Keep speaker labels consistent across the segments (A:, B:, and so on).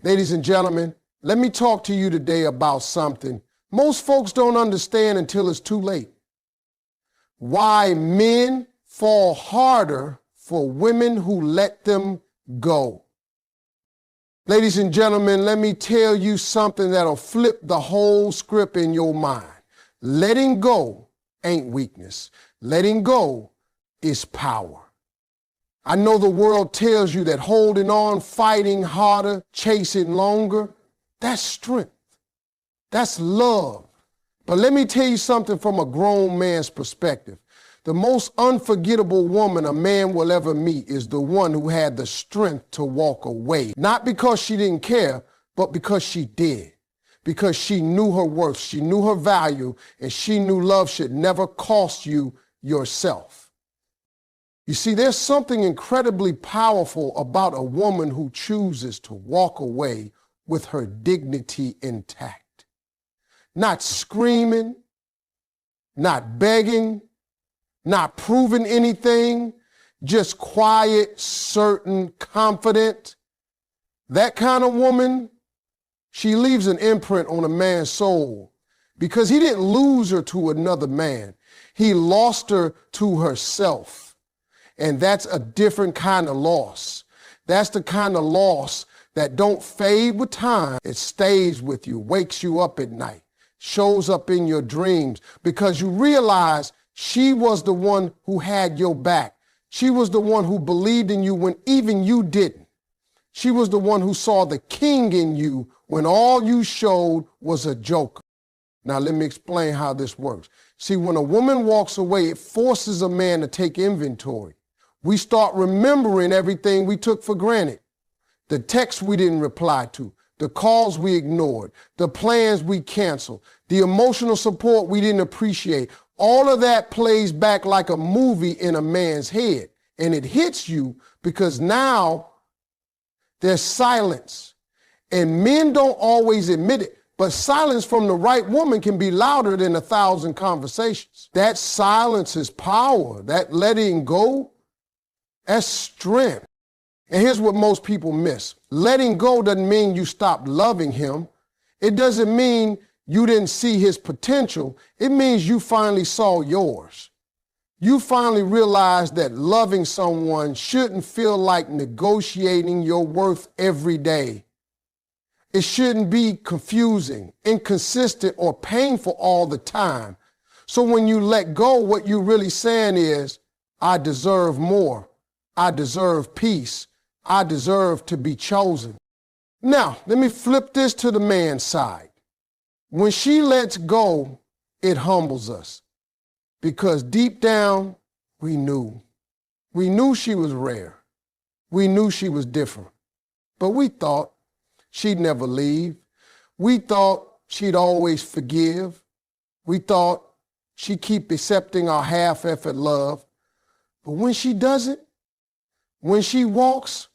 A: Ladies and gentlemen, let me talk to you today about something most folks don't understand until it's too late. Why men fall harder for women who let them go. Ladies and gentlemen, let me tell you something that'll flip the whole script in your mind. Letting go ain't weakness. Letting go is power. I know the world tells you that holding on, fighting harder, chasing longer, that's strength. That's love. But let me tell you something from a grown man's perspective. The most unforgettable woman a man will ever meet is the one who had the strength to walk away. Not because she didn't care, but because she did. Because she knew her worth, she knew her value, and she knew love should never cost you yourself. You see, there's something incredibly powerful about a woman who chooses to walk away with her dignity intact. Not screaming, not begging, not proving anything, just quiet, certain, confident. That kind of woman, she leaves an imprint on a man's soul because he didn't lose her to another man. He lost her to herself. And that's a different kind of loss. That's the kind of loss that don't fade with time. It stays with you, wakes you up at night, shows up in your dreams because you realize she was the one who had your back. She was the one who believed in you when even you didn't. She was the one who saw the king in you when all you showed was a joker. Now, let me explain how this works. See, when a woman walks away, it forces a man to take inventory. We start remembering everything we took for granted. The texts we didn't reply to, the calls we ignored, the plans we canceled, the emotional support we didn't appreciate. All of that plays back like a movie in a man's head. And it hits you because now there's silence. And men don't always admit it, but silence from the right woman can be louder than 1,000 conversations. That silence is power. That letting go, that's strength. And here's what most people miss. Letting go doesn't mean you stopped loving him. It doesn't mean you didn't see his potential. It means you finally saw yours. You finally realized that loving someone shouldn't feel like negotiating your worth every day. It shouldn't be confusing, inconsistent, or painful all the time. So when you let go, what you're really saying is, I deserve more. I deserve peace. I deserve to be chosen. Now, let me flip this to the man's side. When she lets go, it humbles us because deep down, we knew. We knew she was rare. We knew she was different, but we thought she'd never leave. We thought she'd always forgive. We thought she'd keep accepting our half-effort love. But when she doesn't, when she walks,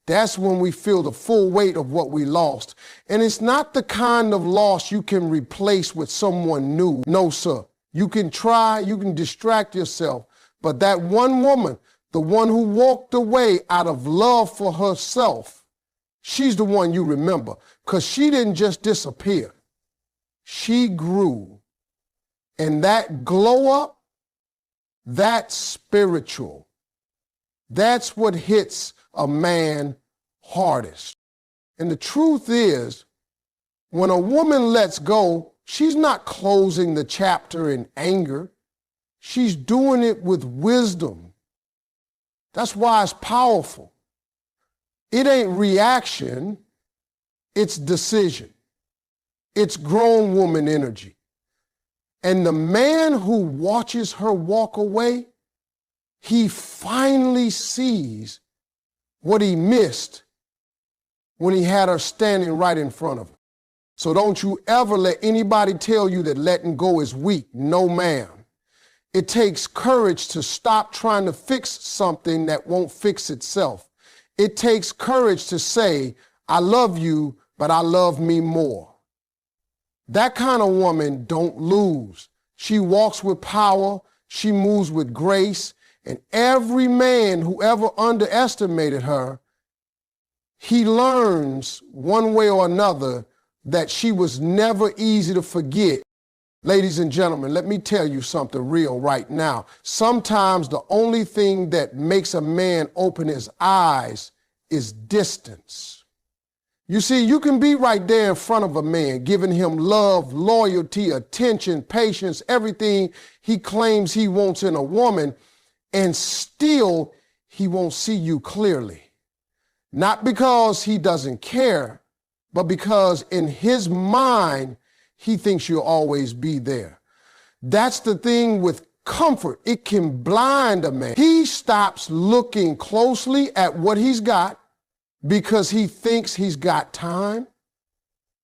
A: that's when we feel the full weight of what we lost. And it's not the kind of loss you can replace with someone new. No, sir. You can try, you can distract yourself. But that one woman, the one who walked away out of love for herself, she's the one you remember because she didn't just disappear. She grew. And that glow up, that's spiritual. That's what hits a man hardest. And the truth is, when a woman lets go, she's not closing the chapter in anger. She's doing it with wisdom. That's why it's powerful. It ain't reaction, it's decision. It's grown woman energy. And the man who watches her walk away, he finally sees what he missed when he had her standing right in front of him. So don't you ever let anybody tell you that letting go is weak. No, ma'am. It takes courage to stop trying to fix something that won't fix itself. It takes courage to say, I love you, but I love me more. That kind of woman don't lose. She walks with power. She moves with grace. And every man who ever underestimated her he learns one way or another that she was never easy to forget. Ladies and gentlemen, let me tell you something real right now. Sometimes the only thing that makes a man open his eyes is distance. You see, you can be right there in front of a man, giving him love, loyalty, attention, patience, everything he claims he wants in a woman, and still he won't see you clearly. Not because he doesn't care, but because in his mind, he thinks you'll always be there. That's the thing with comfort. It can blind a man. He stops looking closely at what he's got because he thinks he's got time.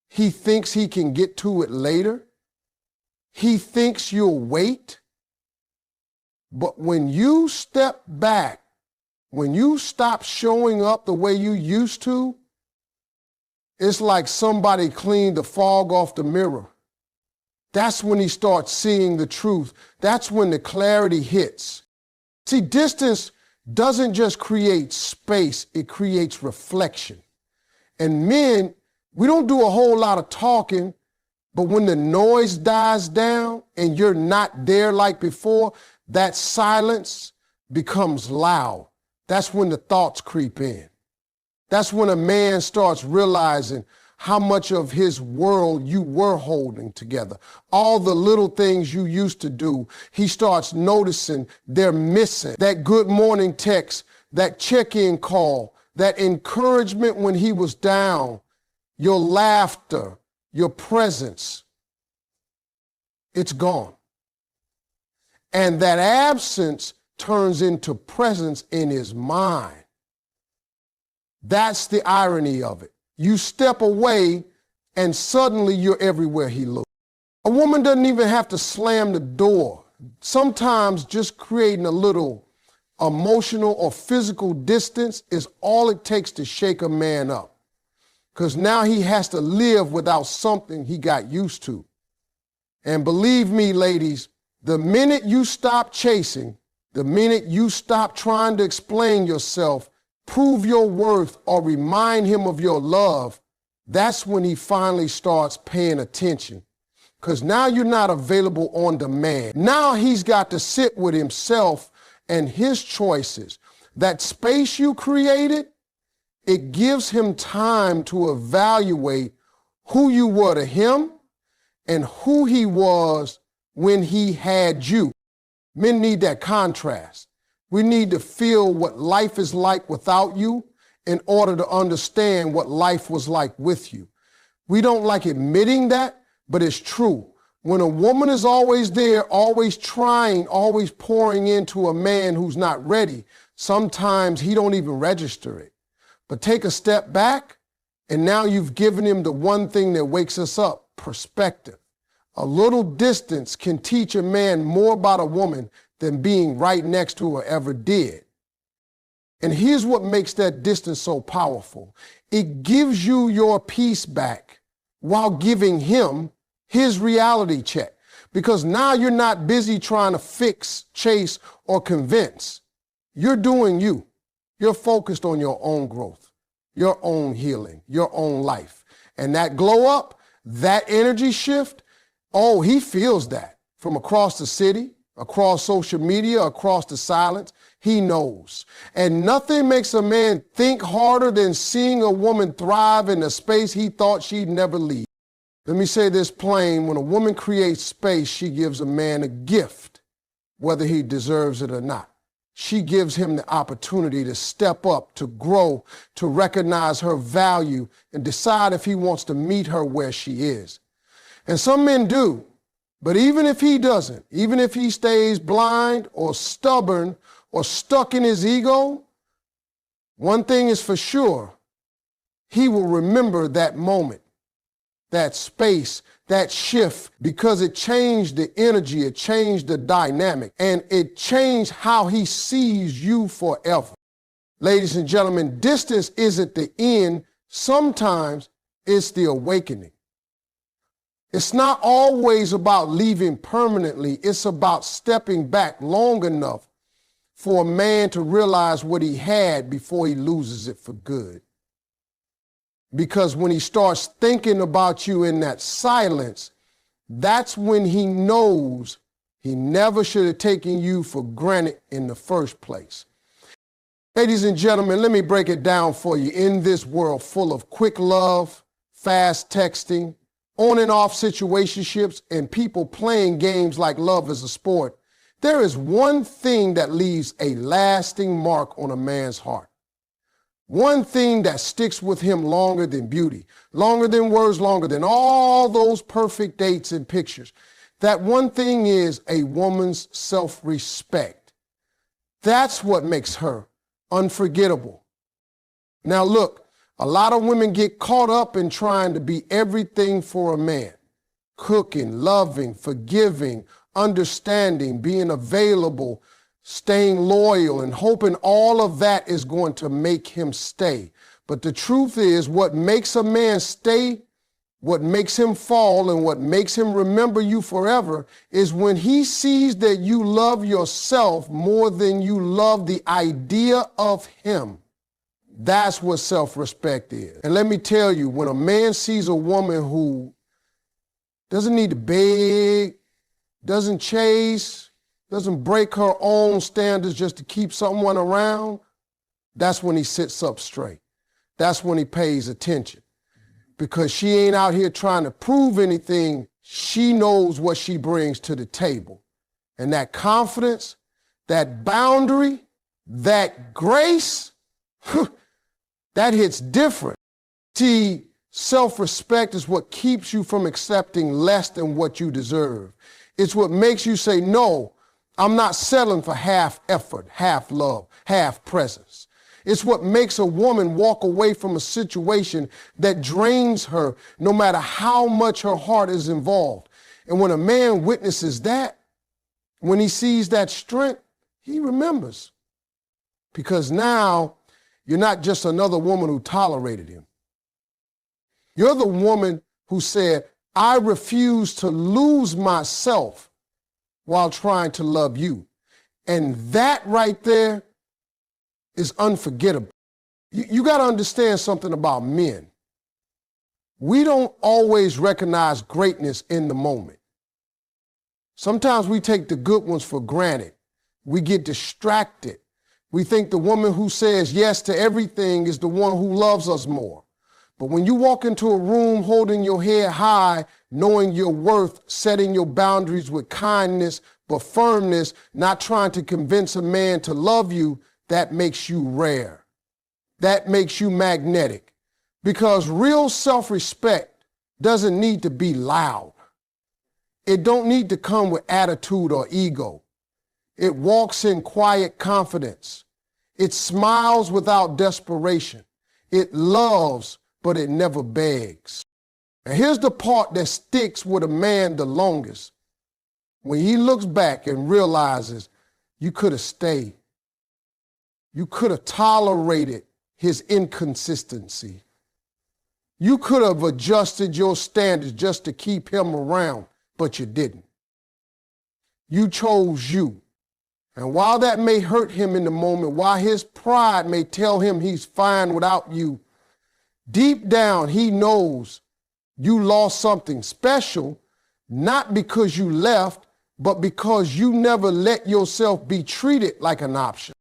A: He thinks he can get to it later. He thinks you'll wait. But when you step back, when you stop showing up the way you used to, it's like somebody cleaned the fog off the mirror. That's when he starts seeing the truth. That's when the clarity hits. See, distance doesn't just create space, it creates reflection. And men, we don't do a whole lot of talking, but when the noise dies down and you're not there like before, that silence becomes loud. That's when the thoughts creep in. That's when a man starts realizing how much of his world you were holding together. All the little things you used to do, he starts noticing they're missing. That good morning text, that check-in call, that encouragement when he was down, your laughter, your presence, it's gone. And that absence turns into presence in his mind. That's the irony of it. You step away and suddenly you're everywhere he looks. A woman doesn't even have to slam the door. Sometimes just creating a little emotional or physical distance is all it takes to shake a man up. Because now he has to live without something he got used to. And believe me, ladies, the minute you stop chasing, the minute you stop trying to explain yourself, prove your worth, or remind him of your love, that's when he finally starts paying attention. Because now you're not available on demand. Now he's got to sit with himself and his choices. That space you created, it gives him time to evaluate who you were to him and who he was when he had you. Men need that contrast. We need to feel what life is like without you in order to understand what life was like with you. We don't like admitting that, but it's true. When a woman is always there, always trying, always pouring into a man who's not ready, sometimes he don't even register it. But take a step back, and now you've given him the one thing that wakes us up, perspective. A little distance can teach a man more about a woman than being right next to her ever did. And here's what makes that distance so powerful. It gives you your peace back while giving him his reality check. Because now you're not busy trying to fix, chase, or convince. You're doing you. You're focused on your own growth, your own healing, your own life. And that glow up, that energy shift, oh, he feels that from across the city, across social media, across the silence. He knows. And nothing makes a man think harder than seeing a woman thrive in a space he thought she'd never leave. Let me say this plain. When a woman creates space, she gives a man a gift, whether he deserves it or not. She gives him the opportunity to step up, to grow, to recognize her value, and decide if he wants to meet her where she is. And some men do. But even if he doesn't, even if he stays blind or stubborn or stuck in his ego, one thing is for sure, he will remember that moment, that space, that shift, because it changed the energy, it changed the dynamic, and it changed how he sees you forever. Ladies and gentlemen, distance isn't the end. Sometimes it's the awakening. It's not always about leaving permanently. It's about stepping back long enough for a man to realize what he had before he loses it for good. Because when he starts thinking about you in that silence, that's when he knows he never should have taken you for granted in the first place. Ladies and gentlemen, let me break it down for you. In this world full of quick love, fast texting, on and off situationships, and people playing games like love is a sport, there is one thing that leaves a lasting mark on a man's heart. One thing that sticks with him longer than beauty, longer than words, longer than all those perfect dates and pictures. That one thing is a woman's self-respect. That's what makes her unforgettable. Now look, a lot of women get caught up in trying to be everything for a man. Cooking, loving, forgiving, understanding, being available, staying loyal, and hoping all of that is going to make him stay. But the truth is, what makes a man stay, what makes him fall, and what makes him remember you forever is when he sees that you love yourself more than you love the idea of him. That's what self-respect is. And let me tell you, when a man sees a woman who doesn't need to beg, doesn't chase, doesn't break her own standards just to keep someone around, that's when he sits up straight. That's when he pays attention. Because she ain't out here trying to prove anything. She knows what she brings to the table. And that confidence, that boundary, that grace, that hits different. See, self-respect is what keeps you from accepting less than what you deserve. It's what makes you say, no, I'm not settling for half effort, half love, half presence. It's what makes a woman walk away from a situation that drains her, no matter how much her heart is involved. And when a man witnesses that, when he sees that strength, he remembers. Because now you're not just another woman who tolerated him. You're the woman who said, I refuse to lose myself while trying to love you. And that right there is unforgettable. You got to understand something about men. We don't always recognize greatness in the moment. Sometimes we take the good ones for granted. We get distracted. We think the woman who says yes to everything is the one who loves us more. But when you walk into a room holding your head high, knowing your worth, setting your boundaries with kindness, but firmness, not trying to convince a man to love you, that makes you rare. That makes you magnetic. Because real self-respect doesn't need to be loud. It don't need to come with attitude or ego. It walks in quiet confidence. It smiles without desperation. It loves, but it never begs. And here's the part that sticks with a man the longest. When he looks back and realizes you could have stayed. You could have tolerated his inconsistency. You could have adjusted your standards just to keep him around, but you didn't. You chose you. And while that may hurt him in the moment, while his pride may tell him he's fine without you, deep down he knows you lost something special, not because you left, but because you never let yourself be treated like an option.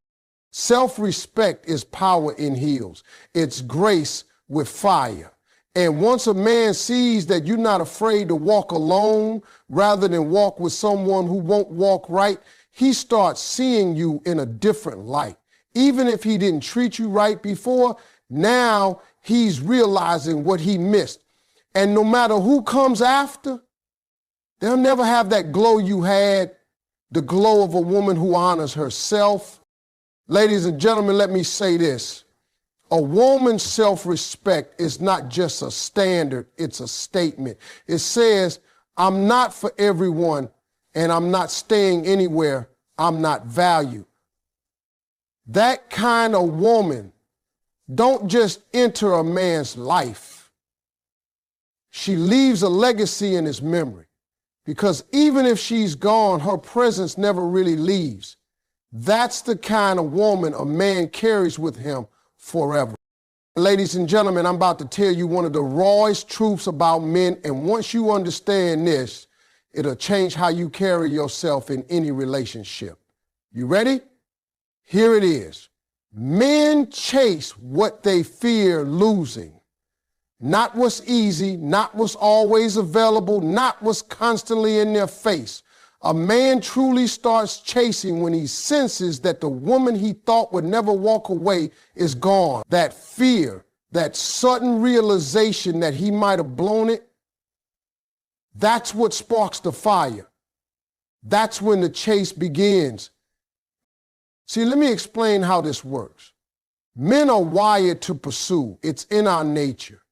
A: Self-respect is power in heels. It's grace with fire. And once a man sees that you're not afraid to walk alone rather than walk with someone who won't walk right, he starts seeing you in a different light. Even if he didn't treat you right before, now he's realizing what he missed. And no matter who comes after, they'll never have that glow you had, the glow of a woman who honors herself. Ladies and gentlemen, let me say this. A woman's self-respect is not just a standard, it's a statement. It says, I'm not for everyone, and I'm not staying anywhere I'm not valued. That kind of woman don't just enter a man's life. She leaves a legacy in his memory. Because even if she's gone, her presence never really leaves. That's the kind of woman a man carries with him forever. Ladies and gentlemen, I'm about to tell you one of the rawest truths about men, and once you understand this, it'll change how you carry yourself in any relationship. You ready? Here it is. Men chase what they fear losing. Not what's easy, not what's always available, not what's constantly in their face. A man truly starts chasing when he senses that the woman he thought would never walk away is gone. That fear, that sudden realization that he might have blown it, that's what sparks the fire. That's when the chase begins. See, let me explain how this works. Men are wired to pursue. It's in our nature.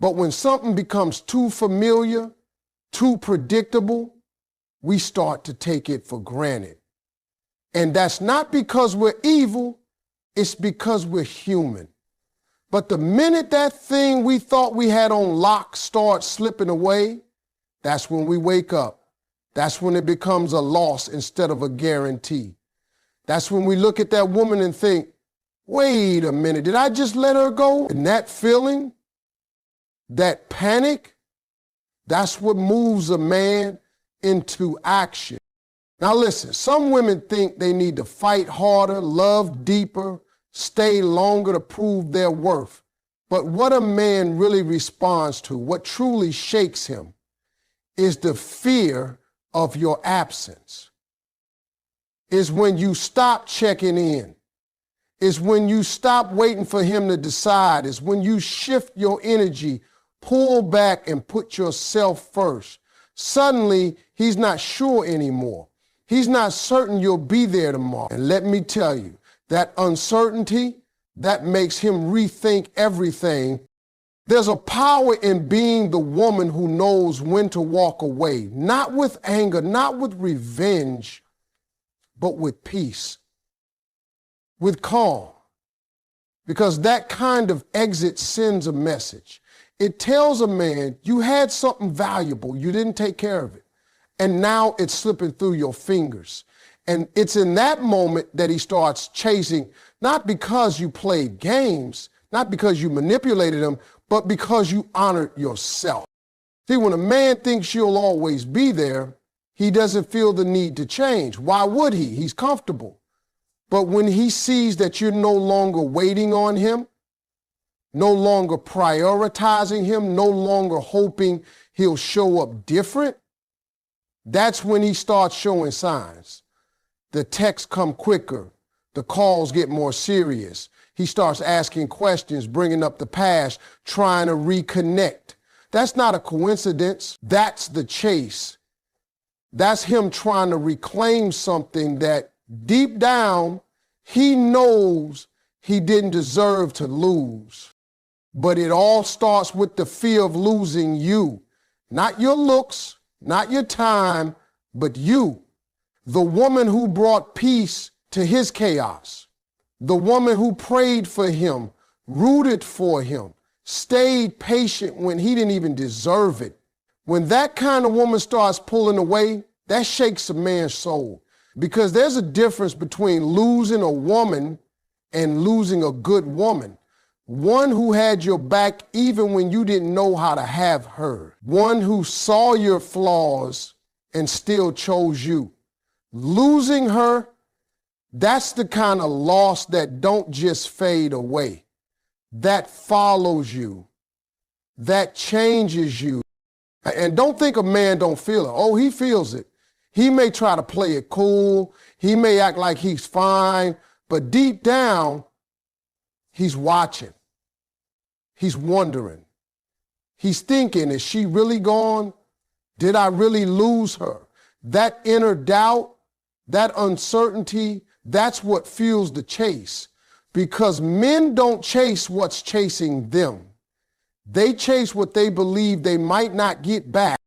A: But when something becomes too familiar, too predictable, we start to take it for granted. And that's not because we're evil, it's because we're human. But the minute that thing we thought we had on lock starts slipping away, that's when we wake up. That's when it becomes a loss instead of a guarantee. That's when we look at that woman and think, wait a minute, did I just let her go? And that feeling, that panic, that's what moves a man into action. Now listen, some women think they need to fight harder, love deeper, stay longer to prove their worth. But what a man really responds to, what truly shakes him, is the fear of your absence. Is when you stop checking in. Is when you stop waiting for him to decide. Is when you shift your energy, pull back and put yourself first. Suddenly, he's not sure anymore. He's not certain you'll be there tomorrow. And let me tell you, that uncertainty, that makes him rethink everything. There's a power in being the woman who knows when to walk away, not with anger, not with revenge, but with peace, with calm. Because that kind of exit sends a message. It tells a man, you had something valuable, you didn't take care of it, and now it's slipping through your fingers. And it's in that moment that he starts chasing, not because you played games, not because you manipulated him, but because you honored yourself. See, when a man thinks you'll always be there, he doesn't feel the need to change. Why would he? He's comfortable. But when he sees that you're no longer waiting on him, no longer prioritizing him, no longer hoping he'll show up different, that's when he starts showing signs. The texts come quicker. The calls get more serious. He starts asking questions, bringing up the past, trying to reconnect. That's not a coincidence. That's the chase. That's him trying to reclaim something that deep down he knows he didn't deserve to lose. But it all starts with the fear of losing you. Not your looks, not your time, but you. The woman who brought peace to his chaos. The woman who prayed for him, rooted for him, stayed patient when he didn't even deserve it. When that kind of woman starts pulling away, that shakes a man's soul. Because there's a difference between losing a woman and losing a good woman. One who had your back even when you didn't know how to have her. One who saw your flaws and still chose you. Losing her, that's the kind of loss that don't just fade away. That follows you. That changes you. And don't think a man don't feel it. Oh, he feels it. He may try to play it cool. He may act like he's fine. But deep down, he's watching. He's wondering. He's thinking, is she really gone? Did I really lose her? That inner doubt, that uncertainty, that's what fuels the chase. Because men don't chase what's chasing them. They chase what they believe they might not get back.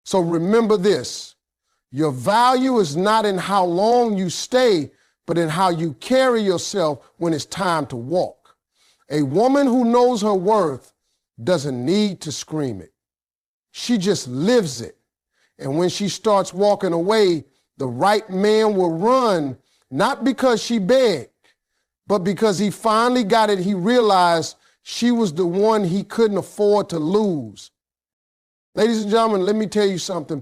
A: So remember this, your value is not in how long you stay, but in how you carry yourself when it's time to walk. A woman who knows her worth doesn't need to scream it. She just lives it. And when she starts walking away, the right man will run, not because she begged, but because he finally got it. He realized She was the one he couldn't afford to lose. Ladies and gentlemen, let me tell you something.